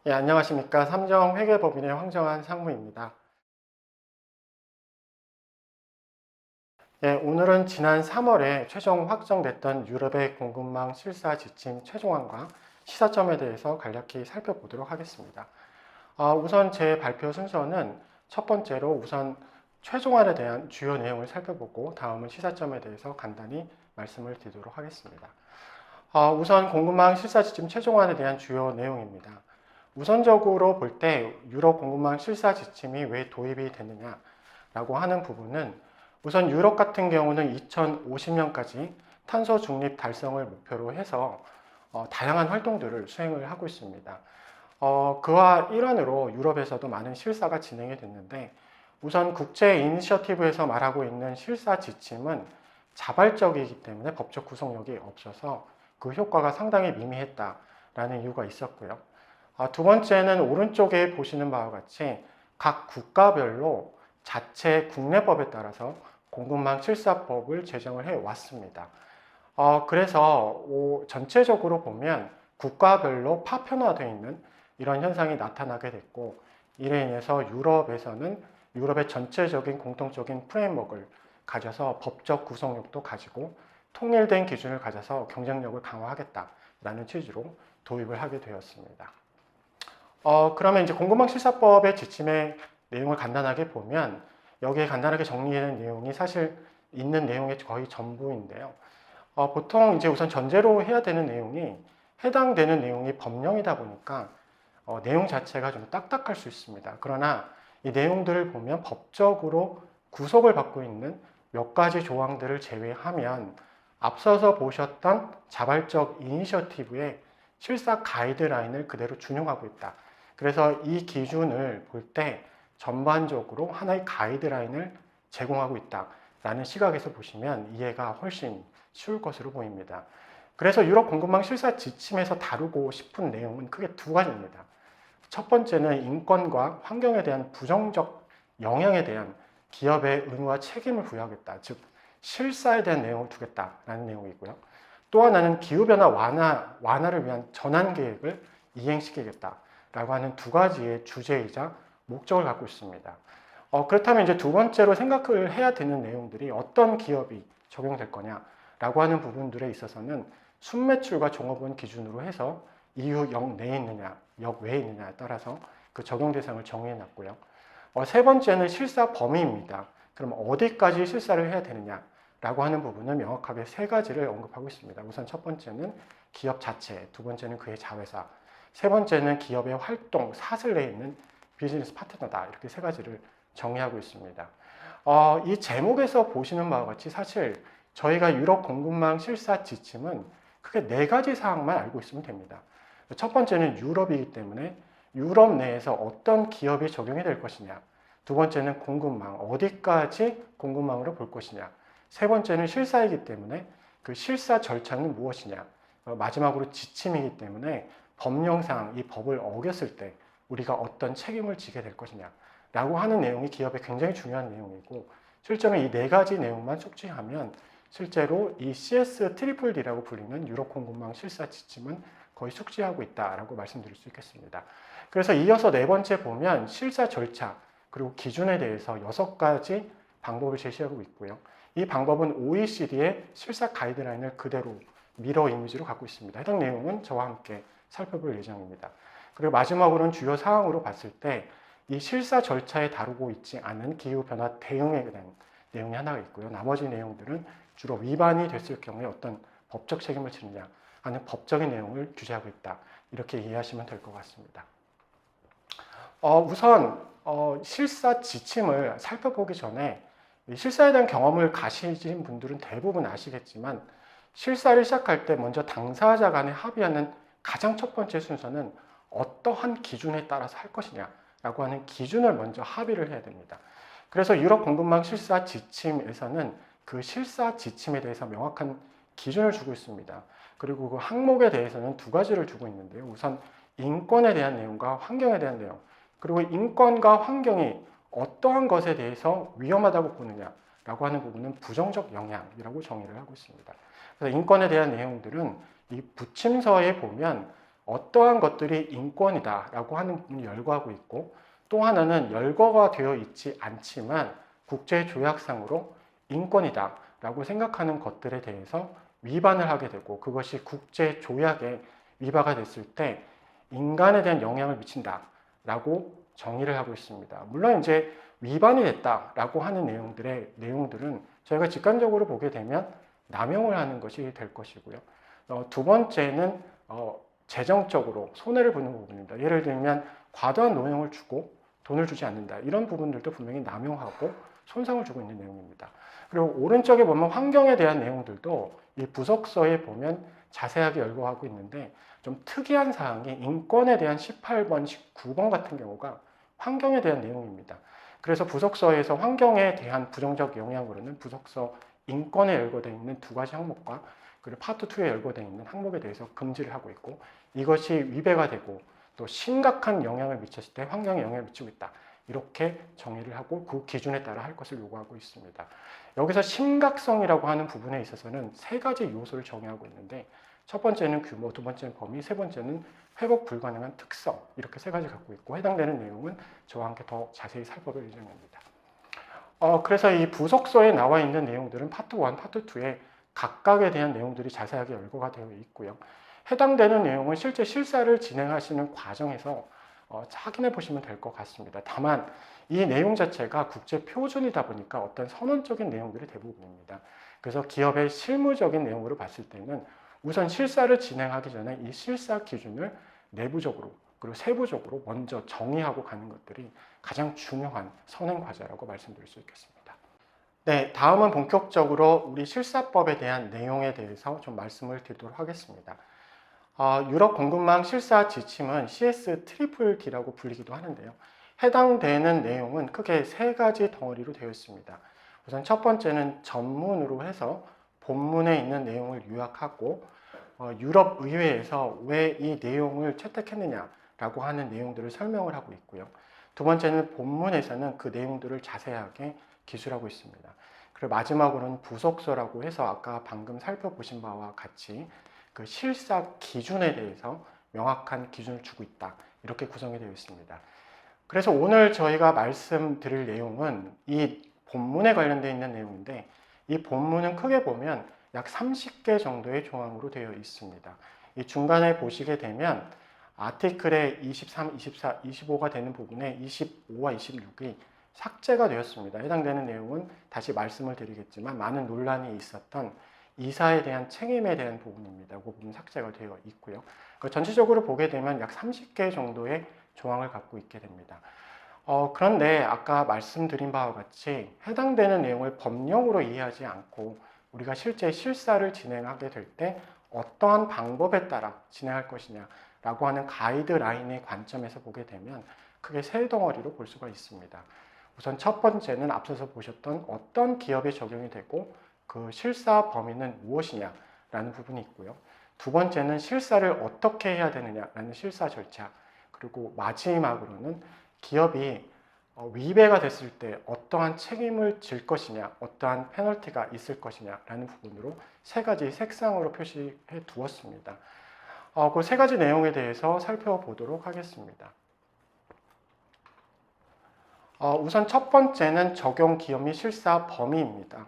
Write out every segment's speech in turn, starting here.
예, 안녕하십니까. 삼정회계법인의 황정한 상무입니다. 예, 오늘은 지난 3월에 최종 확정됐던 유럽의 공급망 실사 지침 최종안과 시사점에 대해서 간략히 살펴보도록 하겠습니다. 우선 제 발표 순서는 첫 번째로 우선 최종안에 대한 주요 내용을 살펴보고 다음은 시사점에 대해서 간단히 말씀을 드리도록 하겠습니다. 우선 공급망 실사 지침 최종안에 대한 주요 내용입니다. 우선적으로 볼 때 유럽 공급망 실사 지침이 왜 도입이 됐느냐라고 하는 부분은 우선 유럽 같은 경우는 2050년까지 탄소 중립 달성을 목표로 해서 다양한 활동들을 수행을 하고 있습니다. 그와 일환으로 유럽에서도 많은 실사가 진행이 됐는데 우선 국제 이니셔티브에서 말하고 있는 실사 지침은 자발적이기 때문에 법적 구속력이 없어서 그 효과가 상당히 미미했다라는 이유가 있었고요. 두 번째는 오른쪽에 보시는 바와 같이 각 국가별로 자체 국내법에 따라서 공급망 실사법을 제정을 해 왔습니다. 그래서 전체적으로 보면 국가별로 파편화되어 있는 이런 현상이 나타나게 됐고 이에 인해서 유럽에서는 유럽의 전체적인 공통적인 프레임워크를 가져서 법적 구속력도 가지고 통일된 기준을 가져서 경쟁력을 강화하겠다라는 취지로 도입을 하게 되었습니다. 그러면 이제 공급망 실사법의 지침의 내용을 간단하게 보면 여기에 간단하게 정리된 내용이 사실 있는 내용의 거의 전부인데요. 보통 이제 우선 전제로 해야 되는 내용이 해당되는 내용이 법령이다 보니까 내용 자체가 좀 딱딱할 수 있습니다. 그러나 이 내용들을 보면 법적으로 구속을 받고 있는 몇 가지 조항들을 제외하면 앞서서 보셨던 자발적 이니셔티브의 실사 가이드라인을 그대로 준용하고 있다. 그래서 이 기준을 볼 때 전반적으로 하나의 가이드라인을 제공하고 있다라는 시각에서 보시면 이해가 훨씬 쉬울 것으로 보입니다. 그래서 유럽 공급망 실사 지침에서 다루고 싶은 내용은 크게 두 가지입니다. 첫 번째는 인권과 환경에 대한 부정적 영향에 대한 기업의 의무와 책임을 부여하겠다. 즉, 실사에 대한 내용을 두겠다라는 내용이고요. 또 하나는 기후변화 완화를 위한 전환 계획을 이행시키겠다라고 하는 두 가지의 주제이자 목적을 갖고 있습니다. 그렇다면 이제 두 번째로 생각을 해야 되는 내용들이 어떤 기업이 적용될 거냐라고 하는 부분들에 있어서는 순매출과 종업원 기준으로 해서 EU 역 내에 있느냐, 역 외에 있느냐에 따라서 그 적용 대상을 정해 놨고요. 세 번째는 실사 범위입니다. 그럼 어디까지 실사를 해야 되느냐라고 하는 부분은 명확하게 세 가지를 언급하고 있습니다. 우선 첫 번째는 기업 자체, 두 번째는 그의 자회사, 세 번째는 기업의 활동, 사슬 내에 있는 비즈니스 파트너다. 이렇게 세 가지를 정의하고 있습니다. 이 제목에서 보시는 바와 같이 사실 저희가 유럽 공급망 실사 지침은 크게 네 가지 사항만 알고 있으면 됩니다. 첫 번째는 유럽이기 때문에 유럽 내에서 어떤 기업이 적용이 될 것이냐. 두 번째는 공급망, 어디까지 공급망으로 볼 것이냐. 세 번째는 실사이기 때문에 그 실사 절차는 무엇이냐. 마지막으로 지침이기 때문에 법령상 이 법을 어겼을 때 우리가 어떤 책임을 지게 될 것이냐 라고 하는 내용이 기업에 굉장히 중요한 내용이고 실제로 이 네 가지 내용만 숙지하면 실제로 이 CS 트리플 D라고 불리는 유럽 공급망 실사 지침은 거의 숙지하고 있다라고 말씀드릴 수 있겠습니다. 그래서 이어서 네 번째 보면 실사 절차 그리고 기준에 대해서 6가지 방법을 제시하고 있고요. 이 방법은 OECD의 실사 가이드라인을 그대로 미러 이미지로 갖고 있습니다. 해당 내용은 저와 함께 살펴볼 예정입니다. 그리고 마지막으로는 주요 사항으로 봤을 때 이 실사 절차에 다루고 있지 않은 기후변화 대응에 대한 내용이 하나가 있고요. 나머지 내용들은 주로 위반이 됐을 경우에 어떤 법적 책임을 지느냐 하는 법적인 내용을 규제하고 있다. 이렇게 이해하시면 될 것 같습니다. 우선 실사 지침을 살펴보기 전에 실사에 대한 경험을 가지신 분들은 대부분 아시겠지만 실사를 시작할 때 먼저 당사자 간에 합의하는 가장 첫 번째 순서는 어떠한 기준에 따라서 할 것이냐라고 하는 기준을 먼저 합의를 해야 됩니다. 그래서 유럽 공급망 실사 지침에서는 그 실사 지침에 대해서 명확한 기준을 주고 있습니다. 그리고 그 항목에 대해서는 두 가지를 주고 있는데요. 우선 인권에 대한 내용과 환경에 대한 내용, 그리고 인권과 환경이 어떠한 것에 대해서 위험하다고 보느냐라고 하는 부분은 부정적 영향이라고 정의를 하고 있습니다. 그래서 인권에 대한 내용들은 이 부침서에 보면 어떠한 것들이 인권이다라고 하는 부분을 열거하고 있고, 또 하나는 열거가 되어 있지 않지만 국제조약상으로 인권이다라고 생각하는 것들에 대해서 위반을 하게 되고, 그것이 국제조약에 위반가 됐을 때 인간에 대한 영향을 미친다라고 정의를 하고 있습니다. 물론 이제 위반이 됐다라고 하는 내용들은 저희가 직관적으로 보게 되면 남용을 하는 것이 될 것이고요. 두 번째는 재정적으로 손해를 보는 부분입니다. 예를 들면 과도한 노용을 주고 돈을 주지 않는다. 이런 부분들도 분명히 남용하고 손상을 주고 있는 내용입니다. 그리고 오른쪽에 보면 환경에 대한 내용들도 이 부속서에 보면 자세하게 열거하고 있는데, 좀 특이한 사항이 인권에 대한 18번, 19번 같은 경우가 환경에 대한 내용입니다. 그래서 부속서에서 환경에 대한 부정적 영향으로는 부속서 인권에 열거되어 있는 두 가지 항목과 그리고 파트 2에 열거되어 있는 항목에 대해서 금지를 하고 있고, 이것이 위배가 되고 또 심각한 영향을 미쳤을 때 환경에 영향을 미치고 있다. 이렇게 정의를 하고 그 기준에 따라 할 것을 요구하고 있습니다. 여기서 심각성이라고 하는 부분에 있어서는 세 가지 요소를 정의하고 있는데, 첫 번째는 규모, 두 번째는 범위, 세 번째는 회복 불가능한 특성, 이렇게 세 가지 갖고 있고, 해당되는 내용은 저와 함께 더 자세히 살펴볼 예정입니다. 그래서 이 부속서에 나와 있는 내용들은 파트 1, 파트 2에 각각에 대한 내용들이 자세하게 열거가 되어 있고요. 해당되는 내용은 실제 실사를 진행하시는 과정에서 확인해 보시면 될 것 같습니다. 다만 이 내용 자체가 국제 표준이다 보니까 어떤 선언적인 내용들이 대부분입니다. 그래서 기업의 실무적인 내용으로 봤을 때는 우선 실사를 진행하기 전에 이 실사 기준을 내부적으로 그리고 세부적으로 먼저 정의하고 가는 것들이 가장 중요한 선행 과제라고 말씀드릴 수 있겠습니다. 네, 다음은 본격적으로 우리 실사법에 대한 내용에 대해서 좀 말씀을 드리도록 하겠습니다. 유럽 공급망 실사 지침은 CS-DD라고 불리기도 하는데요. 해당되는 내용은 크게 세 가지 덩어리로 되어 있습니다. 우선 첫 번째는 전문으로 해서 본문에 있는 내용을 요약하고, 유럽 의회에서 왜 이 내용을 채택했느냐라고 하는 내용들을 설명을 하고 있고요. 두 번째는 본문에서는 그 내용들을 자세하게 기술하고 있습니다. 그리고 마지막으로는 부속서라고 해서 아까 방금 살펴보신 바와 같이 그 실사 기준에 대해서 명확한 기준을 주고 있다. 이렇게 구성이 되어 있습니다. 그래서 오늘 저희가 말씀드릴 내용은 이 본문에 관련되어 있는 내용인데, 이 본문은 크게 보면 약 30개 정도의 조항으로 되어 있습니다. 이 중간에 보시게 되면 아티클의 23, 24, 25가 되는 부분에 25와 26이 삭제가 되었습니다. 해당되는 내용은 다시 말씀을 드리겠지만 많은 논란이 있었던 이사에 대한 책임에 대한 부분입니다. 그 부분 삭제가 되어 있고요. 전체적으로 보게 되면 약 30개 정도의 조항을 갖고 있게 됩니다. 그런데 아까 말씀드린 바와 같이 해당되는 내용을 법령으로 이해하지 않고 우리가 실제 실사를 진행하게 될 때 어떠한 방법에 따라 진행할 것이냐라고 하는 가이드라인의 관점에서 보게 되면 크게 세 덩어리로 볼 수가 있습니다. 우선 첫 번째는 앞서서 보셨던 어떤 기업에 적용이 되고 그 실사 범위는 무엇이냐라는 부분이 있고요. 두 번째는 실사를 어떻게 해야 되느냐라는 실사 절차, 그리고 마지막으로는 기업이 위배가 됐을 때 어떠한 책임을 질 것이냐, 어떠한 페널티가 있을 것이냐라는 부분으로 세 가지 색상으로 표시해 두었습니다. 그 세 가지 내용에 대해서 살펴보도록 하겠습니다. 우선 첫 번째는 적용 기업 및 실사 범위입니다.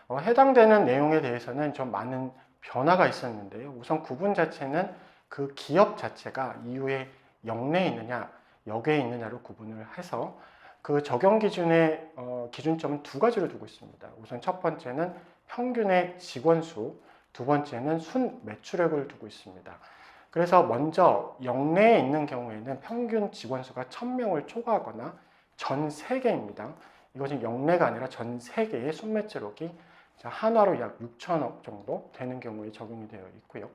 해당되는 내용에 대해서는 좀 많은 변화가 있었는데요. 우선 구분 자체는 그 기업 자체가 이후에 영내에 있느냐, 역외에 있느냐로 구분을 해서 그 적용 기준의 기준점은 두 가지로 두고 있습니다. 우선 첫 번째는 평균의 직원 수, 두 번째는 순 매출액을 두고 있습니다. 그래서 먼저 영내에 있는 경우에는 평균 직원 수가 1000명을 초과하거나 전 세계입니다. 이것은 영내가 아니라 전 세계의 순매출액이 한화로 약 6천억 정도 되는 경우에 적용이 되어 있고요.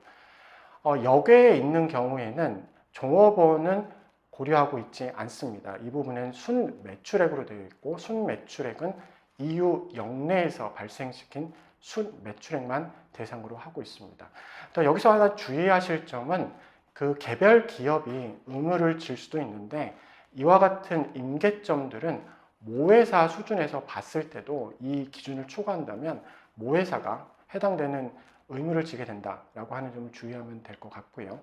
역외에 있는 경우에는 종업원은 고려하고 있지 않습니다. 이 부분은 순매출액으로 되어 있고, 순매출액은 EU 영내에서 발생시킨 순매출액만 대상으로 하고 있습니다. 또 여기서 하나 주의하실 점은 그 개별 기업이 의무를 질 수도 있는데, 이와 같은 임계점들은 모회사 수준에서 봤을 때도 이 기준을 초과한다면 모회사가 해당되는 의무를 지게 된다라고 하는 점을 주의하면 될 것 같고요.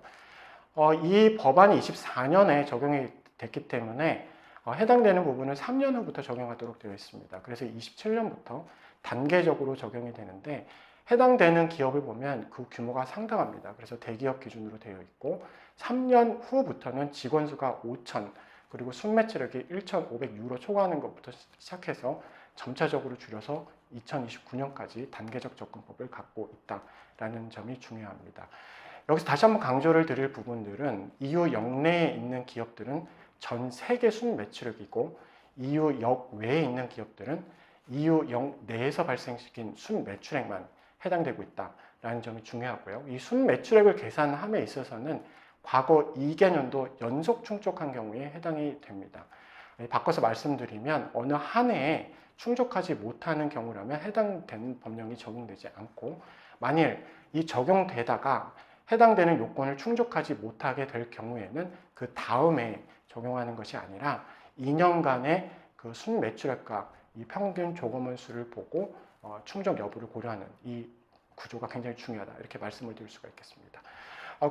이 법안이 24년에 적용이 됐기 때문에 해당되는 부분은 3년 후부터 적용하도록 되어 있습니다. 그래서 27년부터 단계적으로 적용이 되는데 해당되는 기업을 보면 그 규모가 상당합니다. 그래서 대기업 기준으로 되어 있고 3년 후부터는 직원 수가 5천 그리고 순매출액이 1,500유로 초과하는 것부터 시작해서 점차적으로 줄여서 2029년까지 단계적 접근법을 갖고 있다라는 점이 중요합니다. 여기서 다시 한번 강조를 드릴 부분들은 EU 역내에 있는 기업들은 전 세계 순매출액이고 EU 역외에 있는 기업들은 EU 역내에서 발생시킨 순매출액만 해당되고 있다라는 점이 중요하고요. 이 순매출액을 계산함에 있어서는 과거 2개년도 연속 충족한 경우에 해당이 됩니다. 바꿔서 말씀드리면 어느 한 해에 충족하지 못하는 경우라면 해당되는 법령이 적용되지 않고 만일 이 적용되다가 해당되는 요건을 충족하지 못하게 될 경우에는 그 다음에 적용하는 것이 아니라 2년간의 그 순매출액과 이 평균 조검원 수를 보고 충족 여부를 고려하는 이 구조가 굉장히 중요하다 이렇게 말씀을 드릴 수가 있겠습니다.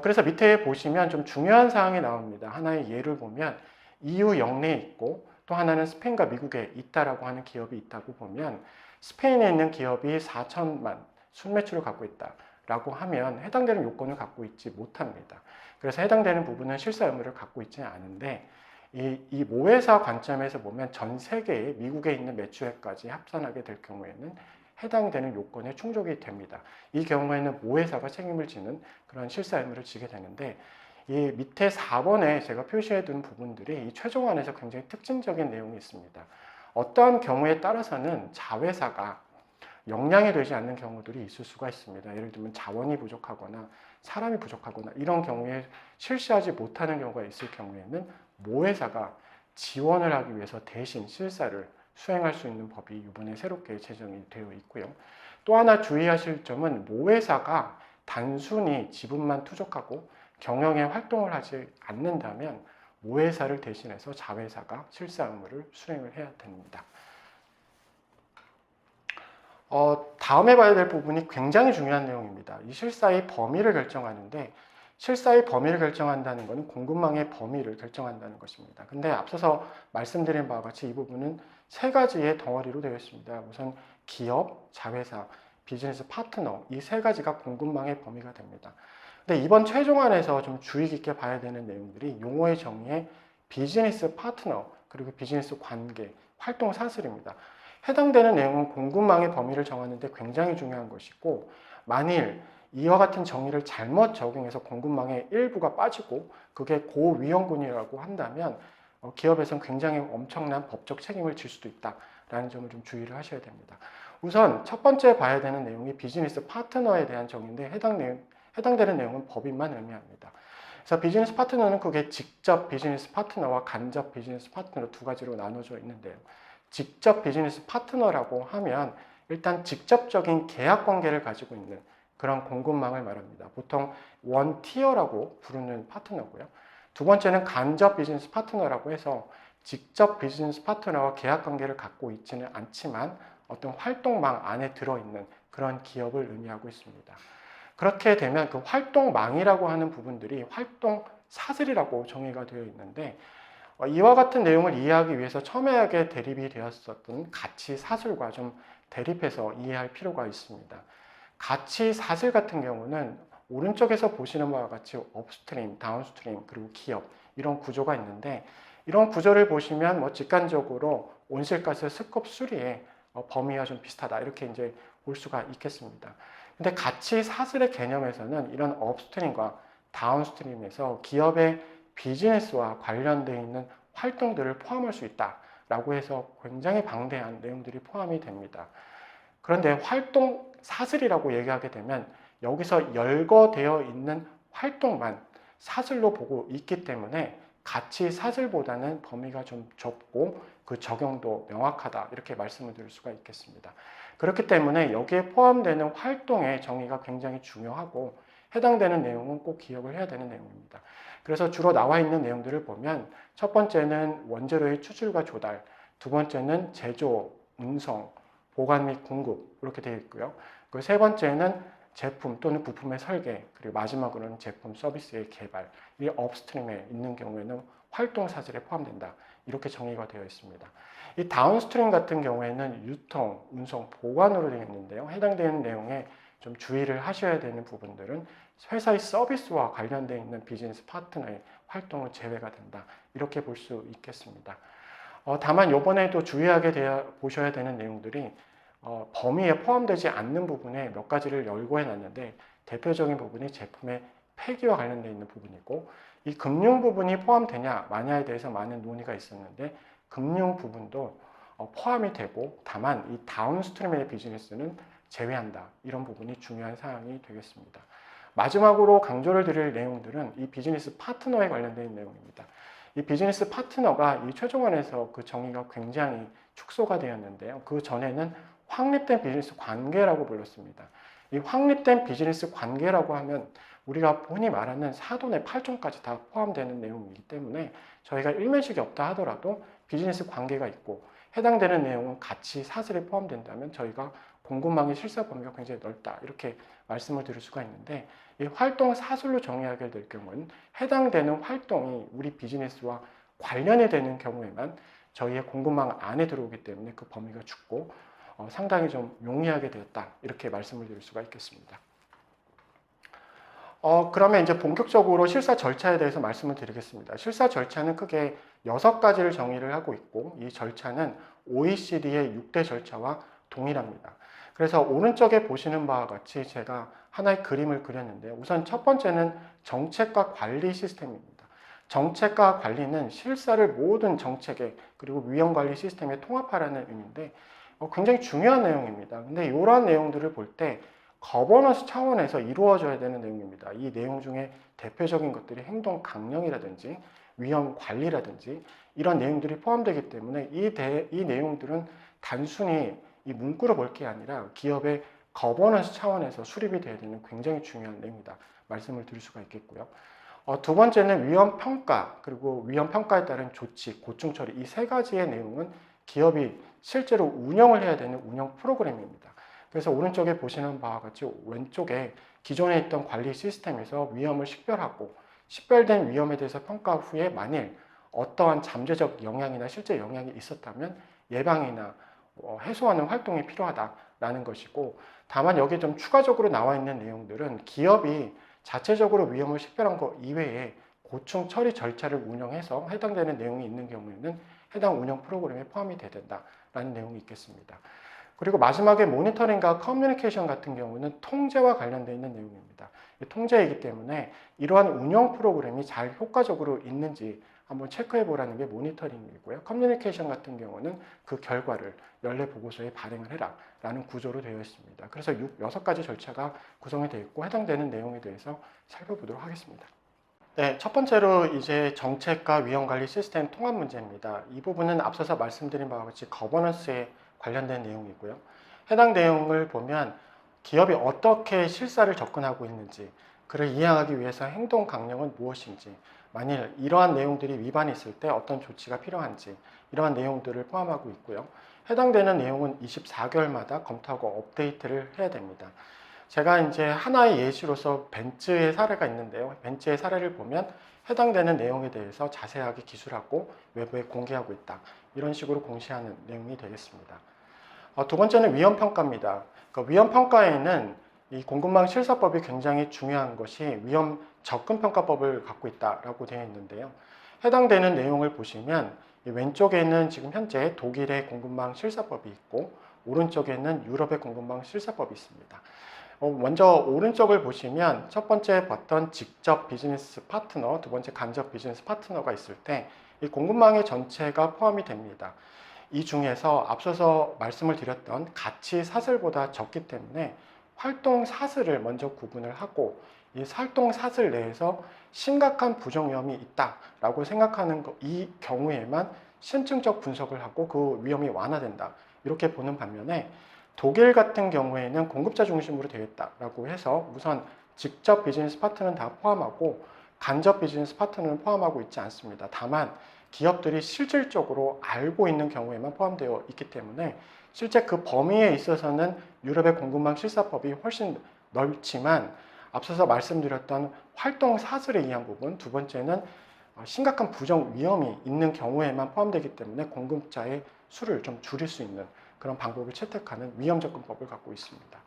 그래서 밑에 보시면 좀 중요한 사항이 나옵니다. 하나의 예를 보면 EU 역내에 있고 또 하나는 스페인과 미국에 있다라고 하는 기업이 있다고 보면 스페인에 있는 기업이 4천만 순매출을 갖고 있다라고 하면 해당되는 요건을 갖고 있지 못합니다. 그래서 해당되는 부분은 실사 의무를 갖고 있지 않은데 이 모회사 관점에서 보면 전 세계에 미국에 있는 매출액까지 합산하게 될 경우에는 해당되는 요건에 충족이 됩니다. 이 경우에는 모회사가 책임을 지는 그런 실사 의무를 지게 되는데 이 밑에 4번에 제가 표시해 둔 부분들이 이 최종안에서 굉장히 특징적인 내용이 있습니다. 어떠한 경우에 따라서는 자회사가 역량이 되지 않는 경우들이 있을 수가 있습니다. 예를 들면 자원이 부족하거나 사람이 부족하거나 이런 경우에 실시하지 못하는 경우가 있을 경우에는 모회사가 지원을 하기 위해서 대신 실사를 수행할 수 있는 법이 이번에 새롭게 제정이 되어 있고요. 또 하나 주의하실 점은 모회사가 단순히 지분만 투족하고 경영에 활동을 하지 않는다면 모회사를 대신해서 자회사가 실사 의무를 수행을 해야 됩니다. 다음에 봐야 될 부분이 굉장히 중요한 내용입니다. 이 실사의 범위를 결정하는데 실사의 범위를 결정한다는 것은 공급망의 범위를 결정한다는 것입니다. 근데 앞서서 말씀드린 바와 같이 이 부분은 세 가지의 덩어리로 되어 있습니다. 우선 기업, 자회사, 비즈니스 파트너 이 세 가지가 공급망의 범위가 됩니다. 근데 이번 최종안에서 좀 주의 깊게 봐야 되는 내용들이 용어의 정의에 비즈니스 파트너 그리고 비즈니스 관계, 활동 사슬입니다. 해당되는 내용은 공급망의 범위를 정하는 데 굉장히 중요한 것이고 만일 이와 같은 정의를 잘못 적용해서 공급망의 일부가 빠지고 그게 고위험군이라고 한다면 기업에서는 굉장히 엄청난 법적 책임을 질 수도 있다라는 점을 좀 주의를 하셔야 됩니다. 우선 첫 번째 봐야 되는 내용이 비즈니스 파트너에 대한 정의인데 해당되는 내용은 법인만 의미합니다. 그래서 비즈니스 파트너는 그게 직접 비즈니스 파트너와 간접 비즈니스 파트너 두 가지로 나눠져 있는데요. 직접 비즈니스 파트너라고 하면 일단 직접적인 계약 관계를 가지고 있는 그런 공급망을 말합니다. 보통 원티어라고 부르는 파트너고요. 두 번째는 간접 비즈니스 파트너라고 해서 직접 비즈니스 파트너와 계약 관계를 갖고 있지는 않지만 어떤 활동망 안에 들어있는 그런 기업을 의미하고 있습니다. 그렇게 되면 그 활동망이라고 하는 부분들이 활동 사슬이라고 정의가 되어 있는데 이와 같은 내용을 이해하기 위해서 첨예하게 대립이 되었었던 가치 사슬과 좀 대립해서 이해할 필요가 있습니다. 가치 사슬 같은 경우는 오른쪽에서 보시는 바와 같이 업스트림, 다운스트림, 그리고 기업 이런 구조가 있는데 이런 구조를 보시면 직관적으로 온실가스 스콥 3의 범위와 좀 비슷하다 이렇게 이제 볼 수가 있겠습니다. 근데 가치 사슬의 개념에서는 이런 업스트림과 다운스트림에서 기업의 비즈니스와 관련되어 있는 활동들을 포함할 수 있다라고 해서 굉장히 방대한 내용들이 포함이 됩니다. 그런데 활동 사슬이라고 얘기하게 되면 여기서 열거되어 있는 활동만 사슬로 보고 있기 때문에 가치 사슬보다는 범위가 좀 좁고 그 적용도 명확하다 이렇게 말씀을 드릴 수가 있겠습니다. 그렇기 때문에 여기에 포함되는 활동의 정의가 굉장히 중요하고 해당되는 내용은 꼭 기억을 해야 되는 내용입니다. 그래서 주로 나와 있는 내용들을 보면 첫 번째는 원재료의 추출과 조달, 두 번째는 제조, 운송, 보관 및 공급 이렇게 되어 있고요. 그 세 번째는 제품 또는 부품의 설계, 그리고 마지막으로는 제품 서비스의 개발, 이 업스트림에 있는 경우에는 활동 사슬에 포함된다. 이렇게 정의가 되어 있습니다. 이 다운스트림 같은 경우에는 유통, 운송, 보관으로 되어 있는데요. 해당되는 내용에 좀 주의를 하셔야 되는 부분들은 회사의 서비스와 관련되어 있는 비즈니스 파트너의 활동은 제외가 된다. 이렇게 볼 수 있겠습니다. 다만 이번에도 주의하게 보셔야 되는 내용들이 범위에 포함되지 않는 부분에 몇 가지를 열고 해놨는데 대표적인 부분이 제품의 폐기와 관련되어 있는 부분이고 이 금융 부분이 포함되냐 마냐에 대해서 많은 논의가 있었는데 금융 부분도 포함이 되고 다만 이 다운스트림의 비즈니스는 제외한다. 이런 부분이 중요한 사항이 되겠습니다. 마지막으로 강조를 드릴 내용들은 이 비즈니스 파트너에 관련된 내용입니다. 이 비즈니스 파트너가 이 최종안에서 그 정의가 굉장히 축소가 되었는데요. 그 전에는 확립된 비즈니스 관계라고 불렀습니다. 이 확립된 비즈니스 관계라고 하면 우리가 흔히 말하는 사돈의 8종까지 다 포함되는 내용이기 때문에 저희가 일면식이 없다 하더라도 비즈니스 관계가 있고 해당되는 내용은 같이 사슬에 포함된다면 저희가 공급망의 실사 범위가 굉장히 넓다 이렇게 말씀을 드릴 수가 있는데 이 활동 사슬로 정의하게 될 경우는 해당되는 활동이 우리 비즈니스와 관련이 되는 경우에만 저희의 공급망 안에 들어오기 때문에 그 범위가 좁고 상당히 좀 용이하게 되었다 이렇게 말씀을 드릴 수가 있겠습니다. 그러면 이제 본격적으로 실사 절차에 대해서 말씀을 드리겠습니다. 실사 절차는 크게 6가지를 정의를 하고 있고 이 절차는 OECD의 6대 절차와 동일합니다. 그래서 오른쪽에 보시는 바와 같이 제가 하나의 그림을 그렸는데요. 우선 첫 번째는 정책과 관리 시스템입니다. 정책과 관리는 실사를 모든 정책에 그리고 위험관리 시스템에 통합하라는 의미인데 굉장히 중요한 내용입니다. 근데 이러한 내용들을 볼 때 거버넌스 차원에서 이루어져야 되는 내용입니다. 이 내용 중에 대표적인 것들이 행동 강령이라든지 위험 관리라든지 이런 내용들이 포함되기 때문에 이 내용들은 단순히 이 문구로 볼 게 아니라 기업의 거버넌스 차원에서 수립이 되어야 되는 굉장히 중요한 내용이다. 말씀을 드릴 수가 있겠고요. 두 번째는 위험 평가 그리고 위험 평가에 따른 조치, 고충 처리 이 3가지의 내용은 기업이 실제로 운영을 해야 되는 운영 프로그램입니다. 그래서 오른쪽에 보시는 바와 같이 왼쪽에 기존에 있던 관리 시스템에서 위험을 식별하고 식별된 위험에 대해서 평가 후에 만일 어떠한 잠재적 영향이나 실제 영향이 있었다면 예방이나 해소하는 활동이 필요하다라는 것이고 다만 여기에 좀 추가적으로 나와 있는 내용들은 기업이 자체적으로 위험을 식별한 것 이외에 고충 처리 절차를 운영해서 해당되는 내용이 있는 경우에는 해당 운영 프로그램에 포함이 돼야 된다라는 내용이 있겠습니다. 그리고 마지막에 모니터링과 커뮤니케이션 같은 경우는 통제와 관련되어 있는 내용입니다. 통제이기 때문에 이러한 운영 프로그램이 잘 효과적으로 있는지 한번 체크해 보라는 게 모니터링이고요. 커뮤니케이션 같은 경우는 그 결과를 연례 보고서에 발행을 해라 라는 구조로 되어 있습니다. 그래서 6가지 절차가 구성이 되어 있고 해당되는 내용에 대해서 살펴보도록 하겠습니다. 네, 첫 번째로 이제 정책과 위험관리 시스템 통합 문제입니다. 이 부분은 앞서서 말씀드린 바와 같이 거버넌스에 관련된 내용이고요. 해당 내용을 보면 기업이 어떻게 실사를 접근하고 있는지 그를 이해하기 위해서 행동 강령은 무엇인지 만일 이러한 내용들이 위반이 있을 때 어떤 조치가 필요한지 이러한 내용들을 포함하고 있고요. 해당되는 내용은 24개월마다 검토하고 업데이트를 해야 됩니다. 제가 이제 하나의 예시로서 벤츠의 사례가 있는데요. 벤츠의 사례를 보면 해당되는 내용에 대해서 자세하게 기술하고 외부에 공개하고 있다. 이런 식으로 공시하는 내용이 되겠습니다. 두 번째는 위험평가입니다. 위험평가에는 이 공급망 실사법이 굉장히 중요한 것이 위험 접근평가법을 갖고 있다라고 되어 있는데요. 해당되는 내용을 보시면 왼쪽에는 지금 현재 독일의 공급망 실사법이 있고 오른쪽에는 유럽의 공급망 실사법이 있습니다. 먼저 오른쪽을 보시면 첫 번째 봤던 직접 비즈니스 파트너, 두 번째 간접 비즈니스 파트너가 있을 때 이 공급망의 전체가 포함이 됩니다. 이 중에서 앞서서 말씀을 드렸던 가치 사슬보다 적기 때문에 활동 사슬을 먼저 구분을 하고 이 활동 사슬 내에서 심각한 부정 위험이 있다라고 생각하는 이 경우에만 심층적 분석을 하고 그 위험이 완화된다. 이렇게 보는 반면에 독일 같은 경우에는 공급자 중심으로 되어 있다라고 해서 우선 직접 비즈니스 파트너는 다 포함하고 간접 비즈니스 파트너는 포함하고 있지 않습니다. 다만 기업들이 실질적으로 알고 있는 경우에만 포함되어 있기 때문에 실제 그 범위에 있어서는 유럽의 공급망 실사법이 훨씬 넓지만 앞서서 말씀드렸던 활동 사슬에 의한 부분, 두 번째는 심각한 부정 위험이 있는 경우에만 포함되기 때문에 공급자의 수를 좀 줄일 수 있는 그런 방법을 채택하는 위험 접근법을 갖고 있습니다.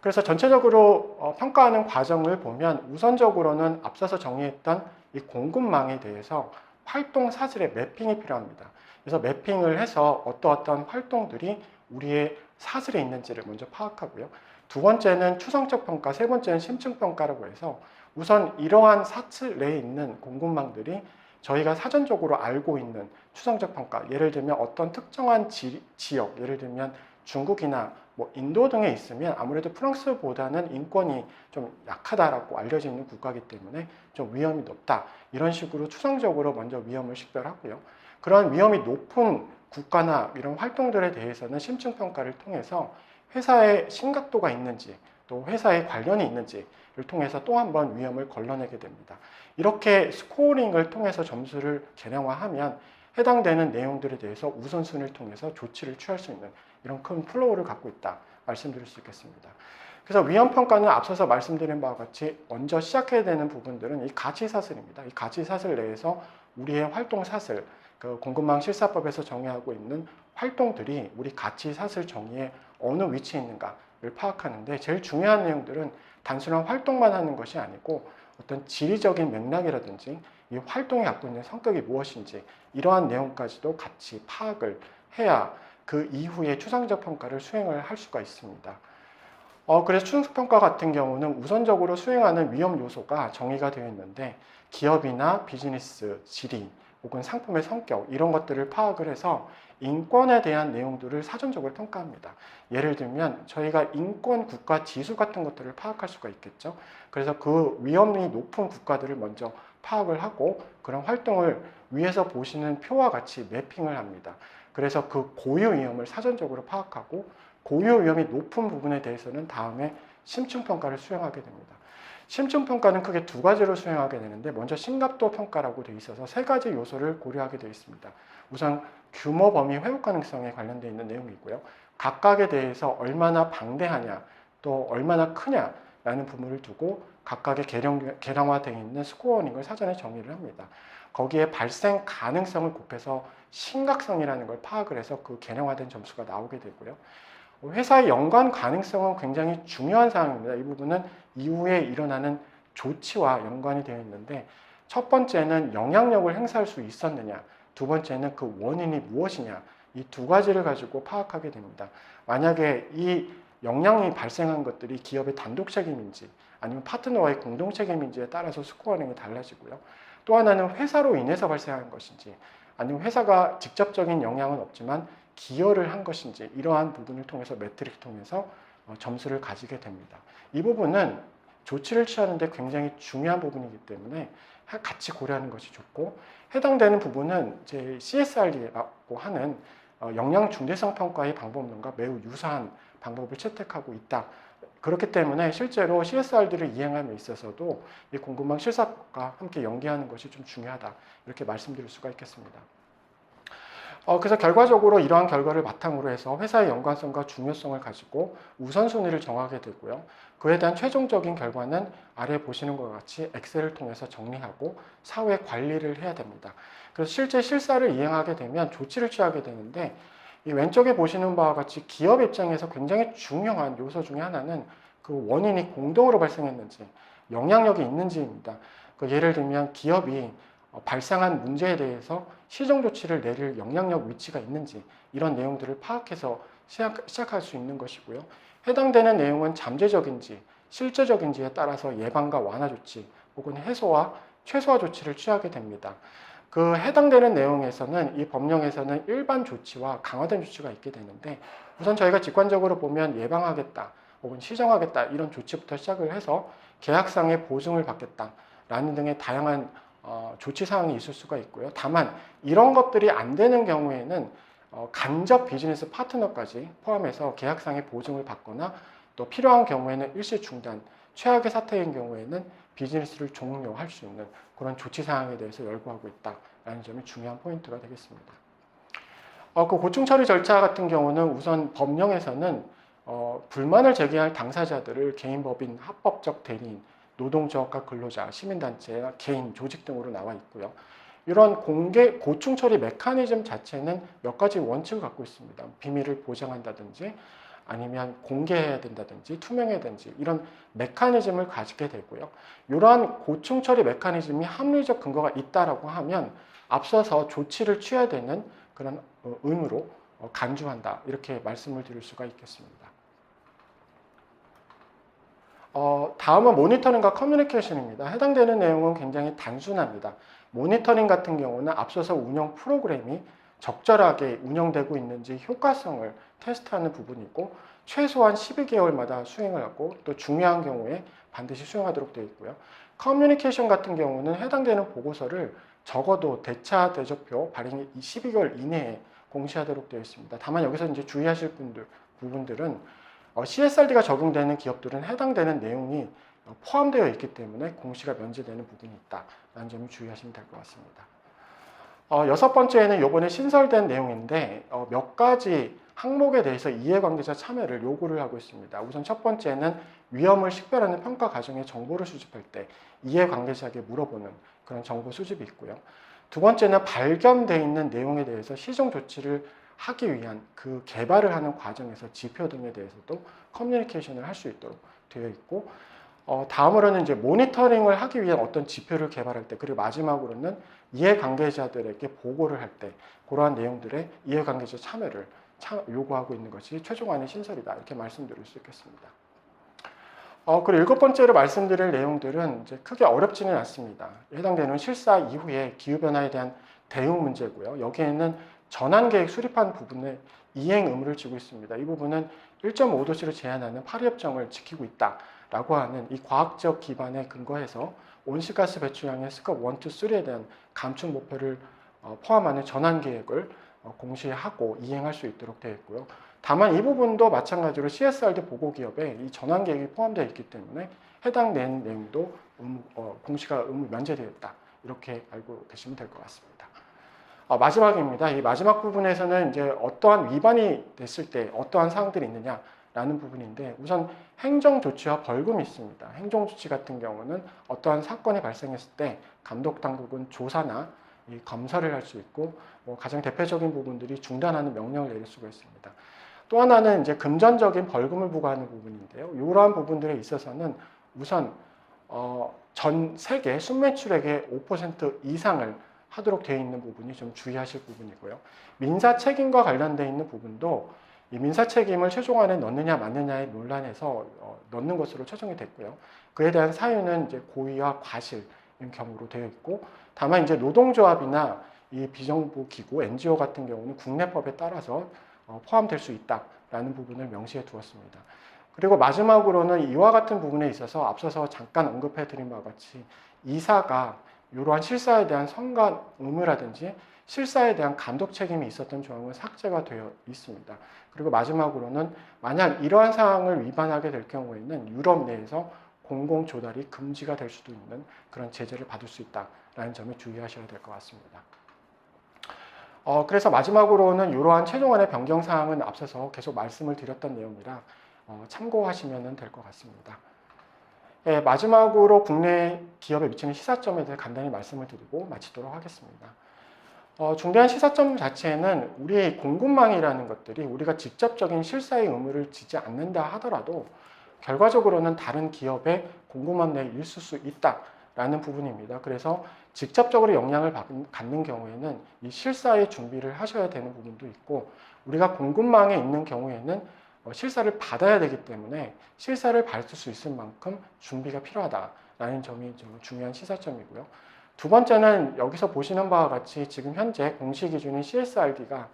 그래서 전체적으로 평가하는 과정을 보면 우선적으로는 앞서서 정의했던 이 공급망에 대해서 활동 사슬의 매핑이 필요합니다. 그래서 매핑을 해서 어떠한 활동들이 우리의 사슬에 있는지를 먼저 파악하고요. 두 번째는 추상적 평가, 세 번째는 심층 평가라고 해서 우선 이러한 사슬 내에 있는 공급망들이 저희가 사전적으로 알고 있는 추상적 평가, 예를 들면 어떤 특정한 지역, 예를 들면 중국이나 뭐 인도 등에 있으면 아무래도 프랑스보다는 인권이 좀 약하다라고 알려져 있는 국가이기 때문에 좀 위험이 높다. 이런 식으로 추상적으로 먼저 위험을 식별하고요. 그런 위험이 높은 국가나 이런 활동들에 대해서는 심층 평가를 통해서 회사의 심각도가 있는지 또 회사에 관련이 있는지를 통해서 또 한 번 위험을 걸러내게 됩니다. 이렇게 스코어링을 통해서 점수를 계량화하면 해당되는 내용들에 대해서 우선순위를 통해서 조치를 취할 수 있는 이런 큰 플로우를 갖고 있다 말씀드릴 수 있겠습니다. 그래서 위험평가는 앞서서 말씀드린 바와 같이 먼저 시작해야 되는 부분들은 이 가치사슬입니다. 이 가치사슬 내에서 우리의 활동사슬, 그 공급망 실사법에서 정의하고 있는 활동들이 우리 가치사슬 정의에 어느 위치에 있는가를 파악하는데 제일 중요한 내용들은 단순한 활동만 하는 것이 아니고 어떤 지리적인 맥락이라든지 이 활동이 갖고 있는 성격이 무엇인지 이러한 내용까지도 같이 파악을 해야 그 이후에 추상적 평가를 수행을 할 수가 있습니다. 그래서 추상적 평가 같은 경우는 우선적으로 수행하는 위험 요소가 정의가 되어 있는데 기업이나 비즈니스 지리 혹은 상품의 성격 이런 것들을 파악을 해서 인권에 대한 내용들을 사전적으로 평가합니다. 예를 들면 저희가 인권 국가 지수 같은 것들을 파악할 수가 있겠죠. 그래서 그 위험이 높은 국가들을 먼저 파악을 하고 그런 활동을 위에서 보시는 표와 같이 매핑을 합니다. 그래서 그 고유 위험을 사전적으로 파악하고 고유 위험이 높은 부분에 대해서는 다음에 심층 평가를 수행하게 됩니다. 심층 평가는 크게 두 가지로 수행하게 되는데 먼저 심각도 평가라고 되어 있어서 세 가지 요소를 고려하게 되어 있습니다. 우선 규모, 범위, 회복 가능성에 관련되어 있는 내용이고요. 각각에 대해서 얼마나 방대하냐 또 얼마나 크냐라는 부분을 두고 각각의 계량화되어 있는 스코어링을 사전에 정의를 합니다. 거기에 발생 가능성을 곱해서 심각성이라는 걸 파악을 해서 그 계량화된 점수가 나오게 되고요. 회사의 연관 가능성은 굉장히 중요한 사항입니다. 이 부분은 이후에 일어나는 조치와 연관이 되어 있는데 첫 번째는 영향력을 행사할 수 있었느냐, 두 번째는 그 원인이 무엇이냐 이 두 가지를 가지고 파악하게 됩니다. 만약에 이 영향이 발생한 것들이 기업의 단독 책임인지 아니면 파트너와의 공동 책임인지에 따라서 스코어링이 달라지고요. 또 하나는 회사로 인해서 발생한 것인지 아니면 회사가 직접적인 영향은 없지만 기여를 한 것인지 이러한 부분을 통해서 매트릭을 통해서 점수를 가지게 됩니다. 이 부분은 조치를 취하는데 굉장히 중요한 부분이기 때문에 같이 고려하는 것이 좋고 해당되는 부분은 제 CSR이라고 하는 영양 중대성 평가의 방법론과 매우 유사한 방법을 채택하고 있다. 그렇기 때문에 실제로 CSR들을 이행함에 있어서도 이 공급망 실사법과 함께 연계하는 것이 좀 중요하다. 이렇게 말씀드릴 수가 있겠습니다. 그래서 결과적으로 이러한 결과를 바탕으로 해서 회사의 연관성과 중요성을 가지고 우선순위를 정하게 되고요. 그에 대한 최종적인 결과는 아래 보시는 것과 같이 엑셀을 통해서 정리하고 사후에 관리를 해야 됩니다. 그래서 실제 실사를 이행하게 되면 조치를 취하게 되는데 이 왼쪽에 보시는 바와 같이 기업 입장에서 굉장히 중요한 요소 중에 하나는 그 원인이 공동으로 발생했는지 영향력이 있는지입니다. 예를 들면 기업이 발생한 문제에 대해서 시정 조치를 내릴 영향력 위치가 있는지 이런 내용들을 파악해서 시작할 수 있는 것이고요. 해당되는 내용은 잠재적인지 실제적인지에 따라서 예방과 완화 조치 혹은 해소와 최소화 조치를 취하게 됩니다. 그 해당되는 내용에서는 이 법령에서는 일반 조치와 강화된 조치가 있게 되는데 우선 저희가 직관적으로 보면 예방하겠다 혹은 시정하겠다 이런 조치부터 시작을 해서 계약상의 보증을 받겠다라는 등의 다양한 조치 사항이 있을 수가 있고요. 다만 이런 것들이 안 되는 경우에는 간접 비즈니스 파트너까지 포함해서 계약상의 보증을 받거나 또 필요한 경우에는 일시 중단, 최악의 사태인 경우에는 비즈니스를 종료할 수 있는 그런 조치 사항에 대해서 열거하고 있다라는 점이 중요한 포인트가 되겠습니다. 그 고충 처리 절차 같은 경우는 우선 법령에서는 불만을 제기할 당사자들을 개인법인, 합법적 대리인, 노동조합과 근로자, 시민단체, 개인, 조직 등으로 나와 있고요. 이런 고충 처리 메커니즘 자체는 몇 가지 원칙을 갖고 있습니다. 비밀을 보장한다든지 아니면 공개해야 된다든지 투명해야 되는지 이런 메커니즘을 가지게 되고요. 이러한 고충 처리 메커니즘이 합리적 근거가 있다라고 하면 앞서서 조치를 취해야 되는 그런 의무로 간주한다. 이렇게 말씀을 드릴 수가 있겠습니다. 다음은 모니터링과 커뮤니케이션입니다. 해당되는 내용은 굉장히 단순합니다. 모니터링 같은 경우는 앞서서 운영 프로그램이 적절하게 운영되고 있는지 효과성을 테스트하는 부분이고 최소한 12개월마다 수행을 하고 또 중요한 경우에 반드시 수행하도록 되어 있고요. 커뮤니케이션 같은 경우는 해당되는 보고서를 적어도 대차 대조표 발행 12개월 이내에 공시하도록 되어 있습니다. 다만 여기서 이제 주의하실 부분들은 CSRD가 적용되는 기업들은 해당되는 내용이 포함되어 있기 때문에 공시가 면제되는 부분이 있다라는 점을 주의하시면 될 것 같습니다. 여섯 번째는 이번에 신설된 내용인데 몇 가지 항목에 대해서 이해관계자 참여를 요구를 하고 있습니다. 우선 첫 번째는 위험을 식별하는 평가 과정에 정보를 수집할 때 이해관계자에게 물어보는 그런 정보 수집이 있고요. 두 번째는 발견되어 있는 내용에 대해서 시정 조치를 하기 위한 그 개발을 하는 과정에서 지표 등에 대해서도 커뮤니케이션을 할 수 있도록 되어 있고 다음으로는 이제 모니터링을 하기 위한 어떤 지표를 개발할 때 그리고 마지막으로는 이해관계자들에게 보고를 할 때 그러한 내용들의 이해관계자 참여를 요구하고 있는 것이 최종안의 신설이다 이렇게 말씀드릴 수 있겠습니다. 그리고 일곱 번째로 말씀드릴 내용들은 이제 크게 어렵지는 않습니다. 해당되는 실사 이후에 기후변화에 대한 대응 문제고요. 여기에는 전환계획 수립한 부분에 이행 의무를 지고 있습니다. 이 부분은 1.5도씨를 제한하는 파리협정을 지키고 있다라고 하는 이 과학적 기반에 근거해서 온실가스 배출량의 스코프 1, 2, 3에 대한 감축 목표를 포함하는 전환계획을 공시하고 이행할 수 있도록 되어 있고요. 다만 이 부분도 마찬가지로 CSRD 보고기업에 이 전환계획이 포함되어 있기 때문에 해당된 내용도 공시가 의무 면제되어 있다. 이렇게 알고 계시면 될 것 같습니다. 마지막입니다. 이 마지막 부분에서는 이제 어떠한 위반이 됐을 때 어떠한 사항들이 있느냐라는 부분인데 우선 행정조치와 벌금이 있습니다. 행정조치 같은 경우는 어떠한 사건이 발생했을 때 감독당국은 조사나 검사를 할 수 있고 가장 대표적인 부분들이 중단하는 명령을 내릴 수가 있습니다. 또 하나는 이제 금전적인 벌금을 부과하는 부분인데요. 이러한 부분들에 있어서는 우선 전 세계 순매출액의 5% 이상을 하도록 되어 있는 부분이 좀 주의하실 부분이고요. 민사 책임과 관련되어 있는 부분도 이 민사 책임을 최종안에 넣느냐 마느냐의 논란에서 넣는 것으로 최종이 됐고요. 그에 대한 사유는 이제 고의와 과실인 경우로 되어 있고, 다만 이제 노동조합이나 이 비정부 기구, NGO 같은 경우는 국내법에 따라서 포함될 수 있다라는 부분을 명시해 두었습니다. 그리고 마지막으로는 이와 같은 부분에 있어서 앞서서 잠깐 언급해 드린 바와 같이 이사가 이러한 실사에 대한 선관 의무라든지 실사에 대한 감독 책임이 있었던 조항은 삭제가 되어 있습니다. 그리고 마지막으로는 만약 이러한 사항을 위반하게 될 경우에는 유럽 내에서 공공 조달이 금지가 될 수도 있는 그런 제재를 받을 수 있다라는 점에 주의하셔야 될 것 같습니다. 그래서 마지막으로는 이러한 최종안의 변경 사항은 앞서서 계속 말씀을 드렸던 내용이라 참고하시면 될 것 같습니다. 네, 마지막으로 국내 기업에 미치는 시사점에 대해 간단히 말씀을 드리고 마치도록 하겠습니다. 중대한 시사점 자체는 우리의 공급망이라는 것들이 우리가 직접적인 실사의 의무를 지지 않는다 하더라도 결과적으로는 다른 기업의 공급망 내에 있을 수 있다라는 부분입니다. 그래서 직접적으로 영향을 갖는 경우에는 이 실사의 준비를 하셔야 되는 부분도 있고 우리가 공급망에 있는 경우에는 실사를 받아야 되기 때문에 실사를 받을 수 있을 만큼 준비가 필요하다라는 점이 좀 중요한 시사점이고요. 두 번째는 여기서 보시는 바와 같이 지금 현재 공시 기준인 CSRD가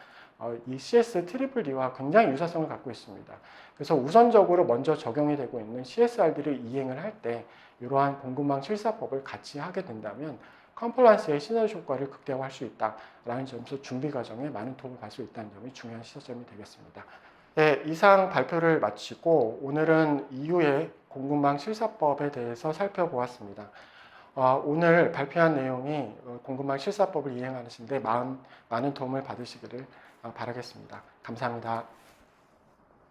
이 CS-DD와 굉장히 유사성을 갖고 있습니다. 그래서 우선적으로 먼저 적용이 되고 있는 CSRD를 이행을 할 때 이러한 공급망 실사법을 같이 하게 된다면 컴플라이언스의 시너지 효과를 극대화할 수 있다라는 점에서 준비 과정에 많은 도움을 받을 수 있다는 점이 중요한 시사점이 되겠습니다. 네, 이상 발표를 마치고 오늘은 이후의 공급망 실사법에 대해서 살펴보았습니다. 오늘 발표한 내용이 공급망 실사법을 이행하시는데 많은 도움을 받으시기를 바라겠습니다. 감사합니다.